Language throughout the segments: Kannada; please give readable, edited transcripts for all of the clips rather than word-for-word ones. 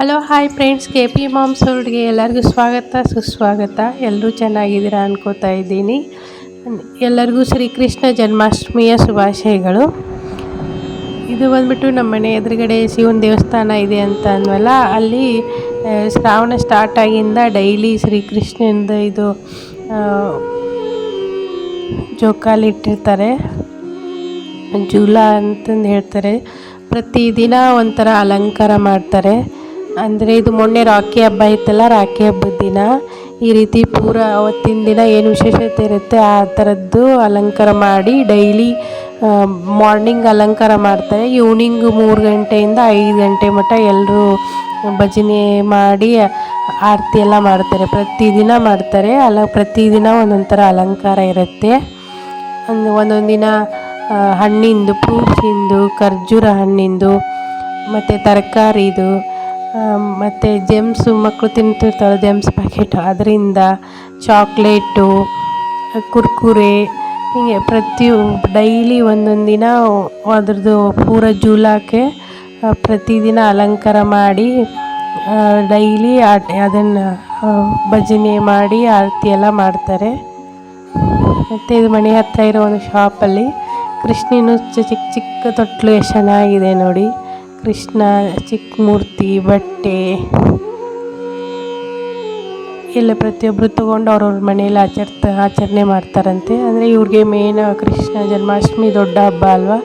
Hello hi friends, K P moms ಅವ್ರಿಗೆ ಎಲ್ಲರಿಗೂ ಸ್ವಾಗತ ಸುಸ್ವಾಗತ. ಎಲ್ಲರೂ ಚೆನ್ನಾಗಿದ್ದೀರಾ ಅನ್ಕೋತಾ ಇದ್ದೀನಿ. ಎಲ್ಲರಿಗೂ ಶ್ರೀಕೃಷ್ಣ ಜನ್ಮಾಷ್ಟಮಿಯ ಶುಭಾಶಯಗಳು. ಇದು ಬಂದ್ಬಿಟ್ಟು ನಮ್ಮ ಮನೆ ಎದುರುಗಡೆ ಶಿವನ ದೇವಸ್ಥಾನ ಇದೆ ಅಂತ ಅಂದ್ವಲ್ಲ, ಅಲ್ಲಿ ಶ್ರಾವಣ ಸ್ಟಾರ್ಟ್ ಆಗಿಂದ ಡೈಲಿ ಶ್ರೀಕೃಷ್ಣಂದು ಇದು ಜೋಕಾಲಿ ಇಟ್ಟಿರ್ತಾರೆ, ಜೂಲ ಅಂತಂದು ಹೇಳ್ತಾರೆ. ಪ್ರತಿದಿನ ಒಂಥರ ಅಲಂಕಾರ ಮಾಡ್ತಾರೆ. ಅಂದರೆ ಇದು ಮೊನ್ನೆ ರಾಖಿ ಹಬ್ಬ ಇತ್ತಲ್ಲ, ರಾಖಿ ಹಬ್ಬದ ದಿನ ಈ ರೀತಿ ಪೂರ ಅವತ್ತಿನ ದಿನ ಏನು ವಿಶೇಷತೆ ಇರುತ್ತೆ ಆ ಥರದ್ದು ಅಲಂಕಾರ ಮಾಡಿ ಡೈಲಿ ಮಾರ್ನಿಂಗ್ ಅಲಂಕಾರ ಮಾಡ್ತಾರೆ. ಈವ್ನಿಂಗ್ 3 ಗಂಟೆಯಿಂದ 5 ಗಂಟೆ ಮಟ್ಟ ಎಲ್ಲರೂ ಭಜನೆ ಮಾಡಿ ಆರತಿ ಎಲ್ಲ ಮಾಡ್ತಾರೆ. ಪ್ರತಿದಿನ ಮಾಡ್ತಾರೆ. ಪ್ರತಿದಿನ ಒಂದೊಂದು ಥರ ಅಲಂಕಾರ ಇರುತ್ತೆ. ಒಂದೊಂದು ದಿನ ಹಣ್ಣಿಂದು, ಫ್ರೂಟ್ಸಿಂದು, ಖರ್ಜೂರ ಹಣ್ಣಿಂದು, ಮತ್ತು ತರಕಾರಿದು, ಮತ್ತು ಜೆಮ್ಸು ಮಕ್ಕಳು ತಿಂತಿರ್ತಾರೆ ಜೆಮ್ಸ್ ಪ್ಯಾಕೆಟ್, ಅದರಿಂದ ಚಾಕ್ಲೇಟು, ಕುರ್ಕುರೆ, ಹೀಗೆ ಡೈಲಿ ಒಂದೊಂದು ದಿನ ಅದ್ರದ್ದು ಪೂರ ಜೂಲಾಕ್ಕೆ ಪ್ರತಿದಿನ ಅಲಂಕಾರ ಮಾಡಿ ಡೈಲಿ ಅದನ್ನು ಭಜನೆ ಮಾಡಿ ಆರತಿ ಎಲ್ಲ ಮಾಡ್ತಾರೆ. ಮತ್ತು ಇದು ಮನೆ ಹತ್ತಿರ ಇರೋ ಒಂದು ಶಾಪಲ್ಲಿ ಕೃಷ್ಣನು ಚಿಕ್ಕ ಚಿಕ್ಕ ತೊಟ್ಲು ಎಷ್ಟು ಚೆನ್ನಾಗಿದೆ ನೋಡಿ. ಕೃಷ್ಣ ಚಿಕ್ಕ ಮೂರ್ತಿ, ಬಟ್ಟೆ ಎಲ್ಲ ಪ್ರತಿಯೊಬ್ಬರು ತೊಗೊಂಡು ಅವ್ರವ್ರ ಮನೇಲಿ ಆಚರಣೆ ಮಾಡ್ತಾರಂತೆ. ಅಂದರೆ ಇವ್ರಿಗೆ ಮೇನ್ ಕೃಷ್ಣ ಜನ್ಮಾಷ್ಟಮಿ ದೊಡ್ಡ ಹಬ್ಬ ಅಲ್ವಾ,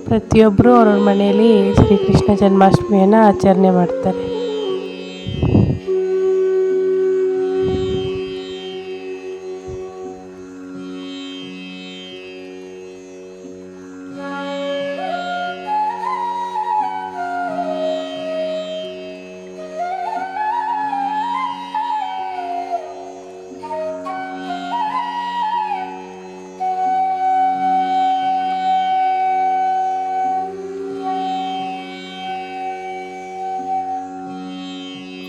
ಪ್ರತಿಯೊಬ್ಬರು ಅವ್ರವ್ರ ಮನೇಲಿ ಶ್ರೀಕೃಷ್ಣ ಜನ್ಮಾಷ್ಟಮಿಯನ್ನು ಆಚರಣೆ ಮಾಡ್ತಾರೆ.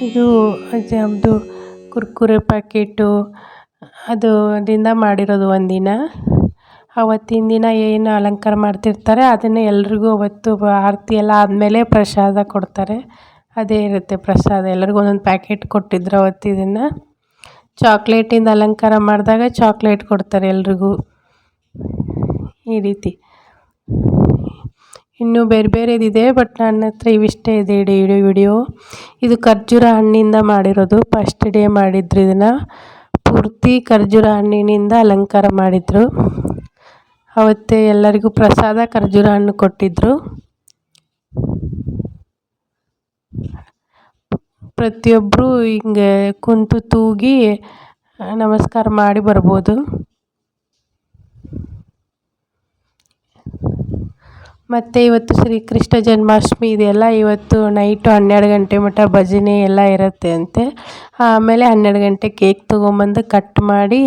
ಇದು ಅದು ಕುರ್ಕುರೆ ಪ್ಯಾಕೆಟು ಅದರಿಂದ ಮಾಡಿರೋದು ಒಂದಿನ. ಆವತ್ತಿನ ದಿನ ಏನು ಅಲಂಕಾರ ಮಾಡ್ತಿರ್ತಾರೆ ಅದನ್ನೇ ಎಲ್ರಿಗೂ ಅವತ್ತು ಆರತಿ ಎಲ್ಲ ಆದಮೇಲೆ ಪ್ರಸಾದ ಕೊಡ್ತಾರೆ. ಅದೇ ಇರುತ್ತೆ ಪ್ರಸಾದ. ಎಲ್ರಿಗೂ ಒಂದೊಂದು ಪ್ಯಾಕೆಟ್ ಕೊಟ್ಟಿದ್ರು ಅವತ್ತು. ಇದನ್ನು ಚಾಕ್ಲೇಟಿಂದ ಅಲಂಕಾರ ಮಾಡಿದಾಗ ಚಾಕ್ಲೇಟ್ ಕೊಡ್ತಾರೆ ಎಲ್ರಿಗೂ. ಈ ರೀತಿ ಇನ್ನೂ ಬೇರೆ ಬೇರೆದಿದೆ, ಬಟ್ ನನ್ನ ಹತ್ರ ಇವಿಷ್ಟೇ ಇದೆ ವಿಡಿಯೋ. ಇದು ಖರ್ಜೂರ ಹಣ್ಣಿಂದ ಮಾಡಿರೋದು. ಫಸ್ಟ್ ಡೇ ಮಾಡಿದ್ರು ಇದನ್ನು ಪೂರ್ತಿ ಖರ್ಜೂರ ಹಣ್ಣಿನಿಂದ ಅಲಂಕಾರ ಮಾಡಿದರು. ಅವತ್ತೇ ಎಲ್ಲರಿಗೂ ಪ್ರಸಾದ ಖರ್ಜೂರ ಹಣ್ಣು ಕೊಟ್ಟಿದ್ದರು. ಪ್ರತಿಯೊಬ್ಬರು ಹಿಂಗೆ ಕುಂತು ತೂಗಿ ನಮಸ್ಕಾರ ಮಾಡಿ ಬರ್ಬೋದು. ಮತ್ತು ಇವತ್ತು ಶ್ರೀಕೃಷ್ಣ ಜನ್ಮಾಷ್ಟಮಿ ಇದೆಯಲ್ಲ, ಇವತ್ತು ನೈಟು 12 ಗಂಟೆ ಮಟ್ಟ ಭಜನೆ ಎಲ್ಲ ಇರುತ್ತೆ ಅಂತೆ. ಆಮೇಲೆ 12 ಗಂಟೆ ಕೇಕ್ ತೊಗೊಂಬಂದು ಕಟ್ ಮಾಡಿ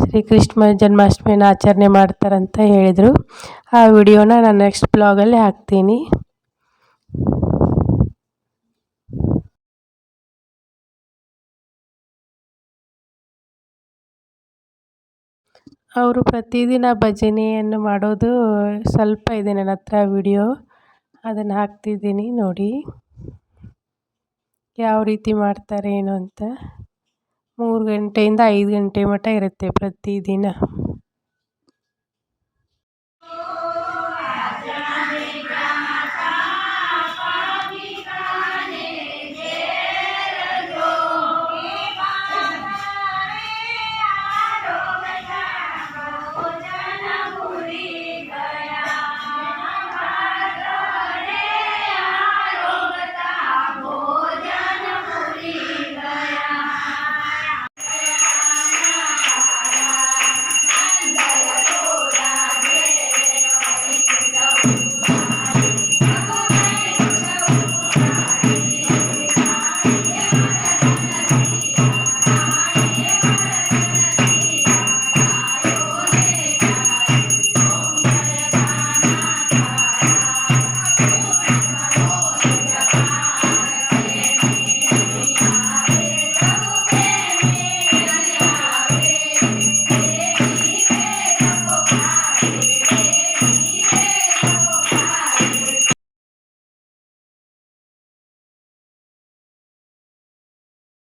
ಶ್ರೀಕೃಷ್ಣ ಜನ್ಮಾಷ್ಟಮಿಯನ್ನು ಆಚರಣೆ ಮಾಡ್ತಾರಂತ ಹೇಳಿದರು. ಆ ವಿಡಿಯೋನ ನಾನು ನೆಕ್ಸ್ಟ್ ಬ್ಲಾಗಲ್ಲಿ ಹಾಕ್ತೀನಿ. ಅವರು ಪ್ರತಿದಿನ ಭಜನೆಯನ್ನು ಮಾಡೋದು ಸ್ವಲ್ಪ ಇದೆ ನನ್ನ ಹತ್ರ ವಿಡಿಯೋ, ಅದನ್ನು ಹಾಕ್ತಿದ್ದೀನಿ ನೋಡಿ ಯಾವ ರೀತಿ ಮಾಡ್ತಾರೆ ಏನು ಅಂತ. 3 ಗಂಟೆಯಿಂದ 5 ಗಂಟೆ ಮಟ್ಟ ಇರುತ್ತೆ ಪ್ರತಿದಿನ.